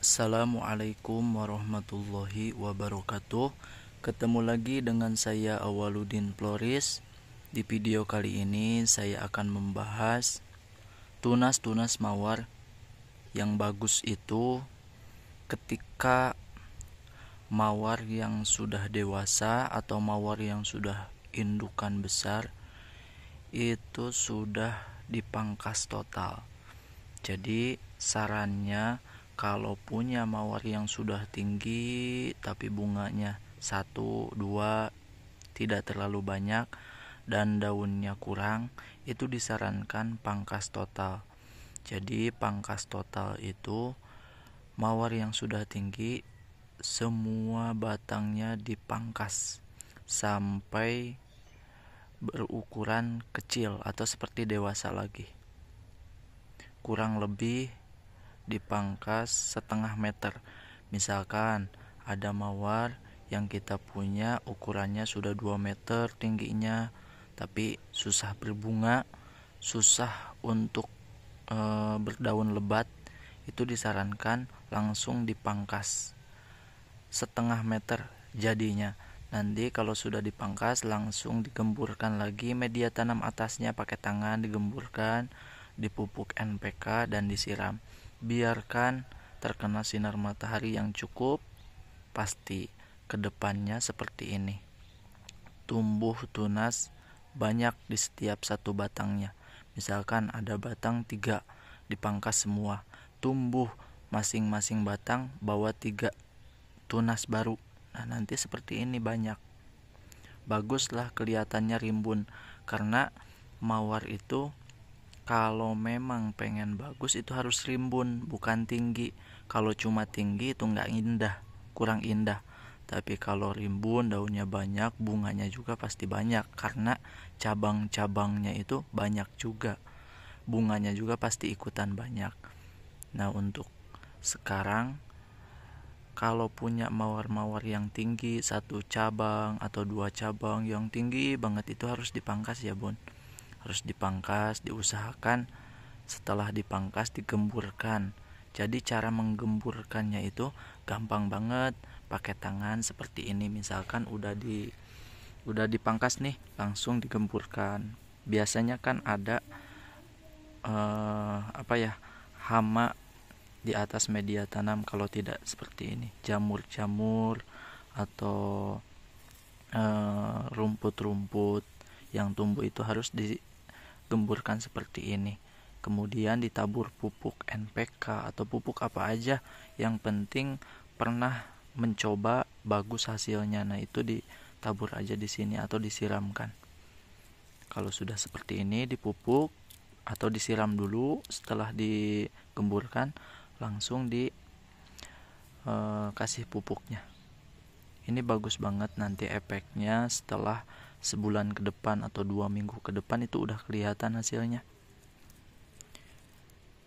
Assalamualaikum warahmatullahi wabarakatuh. Ketemu lagi dengan saya Awaludin Floris. Di video kali ini saya akan membahas tunas-tunas mawar yang bagus itu ketika mawar yang sudah dewasa atau mawar yang sudah indukan besar itu sudah dipangkas total. Jadi sarannya, kalau punya mawar yang sudah tinggi tapi bunganya 1-2 tidak terlalu banyak dan daunnya kurang, itu disarankan pangkas total. Jadi pangkas total itu mawar yang sudah tinggi semua batangnya dipangkas sampai berukuran kecil atau seperti dewasa lagi. Kurang lebih dipangkas 1/2 meter. Misalkan ada mawar yang kita punya ukurannya sudah 2 meter tingginya, tapi susah berbunga, susah untuk berdaun lebat, itu disarankan langsung dipangkas 1/2 meter jadinya. Nanti kalau sudah dipangkas langsung digemburkan lagi media tanam atasnya pakai tangan, digemburkan, dipupuk NPK dan disiram. Biarkan terkena sinar matahari yang cukup, pasti kedepannya seperti ini. Tumbuh tunas banyak di setiap satu batangnya. Misalkan ada batang 3, dipangkas semua. Tumbuh masing-masing batang bawa 3 tunas baru. Nah, nanti seperti ini banyak. Baguslah kelihatannya rimbun, karena mawar itu kalau memang pengen bagus itu harus rimbun, bukan tinggi. Kalau cuma tinggi itu nggak indah, kurang indah. Tapi kalau rimbun, daunnya banyak, bunganya juga pasti banyak, karena cabang-cabangnya itu banyak juga. Bunganya juga pasti ikutan banyak. Nah, untuk sekarang kalau punya mawar-mawar yang tinggi, 1 cabang atau 2 cabang yang tinggi banget, itu harus dipangkas ya bun. Harus dipangkas, diusahakan setelah dipangkas digemburkan. Jadi cara menggemburkannya itu gampang banget, pakai tangan seperti ini. Misalkan udah dipangkas nih, langsung digemburkan. Biasanya kan ada hama di atas media tanam. Kalau tidak seperti ini, jamur-jamur atau rumput-rumput yang tumbuh itu harus digemburkan seperti ini. Kemudian ditabur pupuk NPK atau pupuk apa aja, yang penting pernah mencoba bagus hasilnya. Nah, itu ditabur aja di sini atau disiramkan. Kalau sudah seperti ini dipupuk atau disiram dulu, setelah digemburkan langsung kasih pupuknya. Ini bagus banget, nanti efeknya setelah sebulan ke depan atau 2 minggu ke depan itu udah kelihatan hasilnya.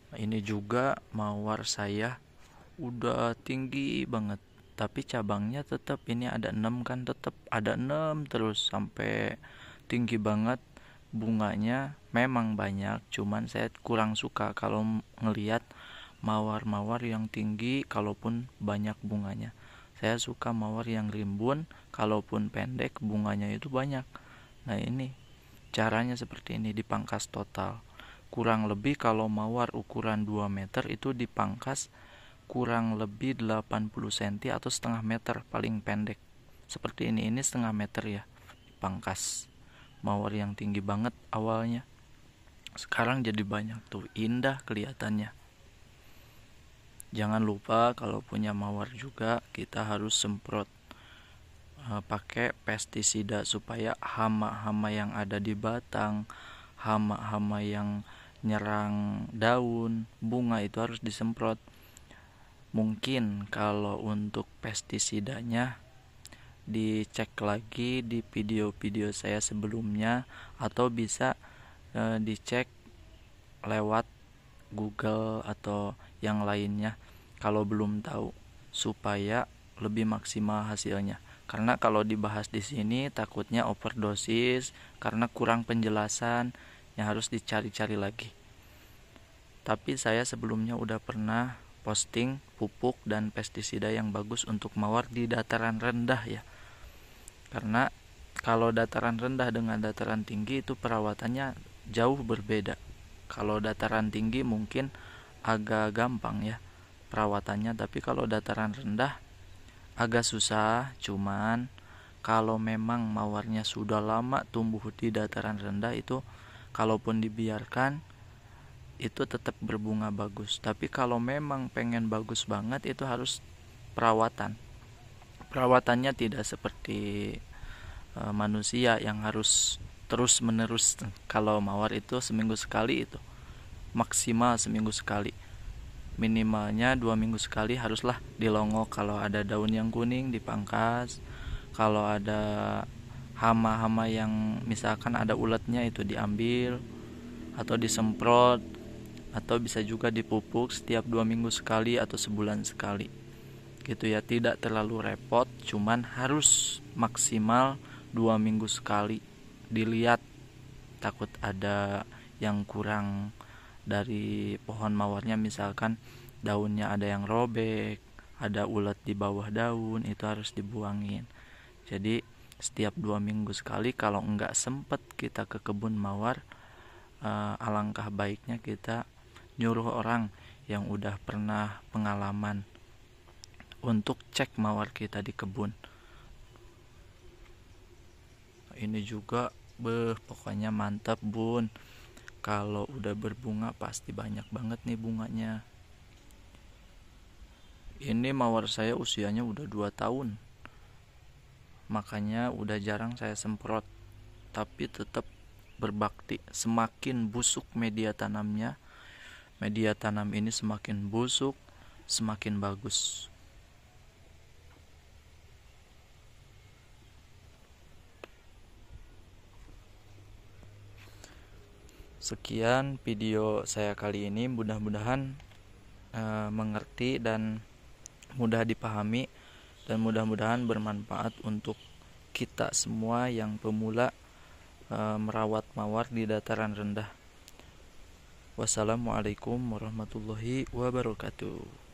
Ini juga mawar saya udah tinggi banget, tapi cabangnya tetap ini ada 6 kan, tetap ada 6 terus sampai tinggi banget. Bunganya memang banyak, cuman saya kurang suka kalau ngelihat mawar-mawar yang tinggi kalaupun banyak bunganya. Saya suka mawar yang rimbun, kalaupun pendek bunganya itu banyak. Nah, ini caranya seperti ini, dipangkas total. Kurang lebih kalau mawar ukuran 2 meter itu dipangkas kurang lebih 80 cm atau 1/2 meter paling pendek. Seperti ini 1/2 meter ya, dipangkas. Mawar yang tinggi banget awalnya, sekarang jadi banyak tuh, indah kelihatannya. Jangan lupa kalau punya mawar juga kita harus semprot pakai pestisida supaya hama-hama yang ada di batang, hama-hama yang nyerang daun, bunga itu harus disemprot. Mungkin kalau untuk pestisidanya dicek lagi di video-video saya sebelumnya, atau bisa dicek lewat Google atau yang lainnya kalau belum tahu, supaya lebih maksimal hasilnya. Karena kalau dibahas di sini takutnya overdosis karena kurang penjelasan yang harus dicari-cari lagi. Tapi saya sebelumnya udah pernah posting pupuk dan pestisida yang bagus untuk mawar di dataran rendah ya. Karena kalau dataran rendah dengan dataran tinggi itu perawatannya jauh berbeda. Kalau dataran tinggi mungkin agak gampang ya perawatannya, tapi kalau dataran rendah agak susah. Cuman kalau memang mawarnya sudah lama tumbuh di dataran rendah itu, kalaupun dibiarkan itu tetap berbunga bagus. Tapi kalau memang pengen bagus banget itu harus perawatan. Perawatannya tidak seperti manusia yang harus terus menerus. Kalau mawar itu seminggu sekali, itu maksimal seminggu sekali, minimalnya 2 minggu sekali haruslah dilongok. Kalau ada daun yang kuning dipangkas, kalau ada hama-hama yang misalkan ada ulatnya itu diambil atau disemprot, atau bisa juga dipupuk setiap 2 minggu sekali atau sebulan sekali gitu ya. Tidak terlalu repot, cuman harus maksimal 2 minggu sekali dilihat, takut ada yang kurang dari pohon mawarnya, misalkan daunnya ada yang robek, ada ulat di bawah daun, itu harus dibuangin. Jadi setiap 2 minggu sekali. Kalau enggak sempet kita ke kebun mawar, alangkah baiknya kita nyuruh orang yang udah pernah pengalaman untuk cek mawar kita di kebun. Ini juga pokoknya mantap bun, kalau udah berbunga pasti banyak banget nih bunganya. Ini mawar saya usianya udah 2 tahun, makanya udah jarang saya semprot, tapi tetap berbakti. Semakin busuk media tanamnya, media tanam ini semakin busuk semakin bagus. Sekian video saya kali ini, mudah-mudahan mengerti dan mudah dipahami, dan mudah-mudahan bermanfaat untuk kita semua yang pemula merawat mawar di dataran rendah. Wassalamualaikum warahmatullahi wabarakatuh.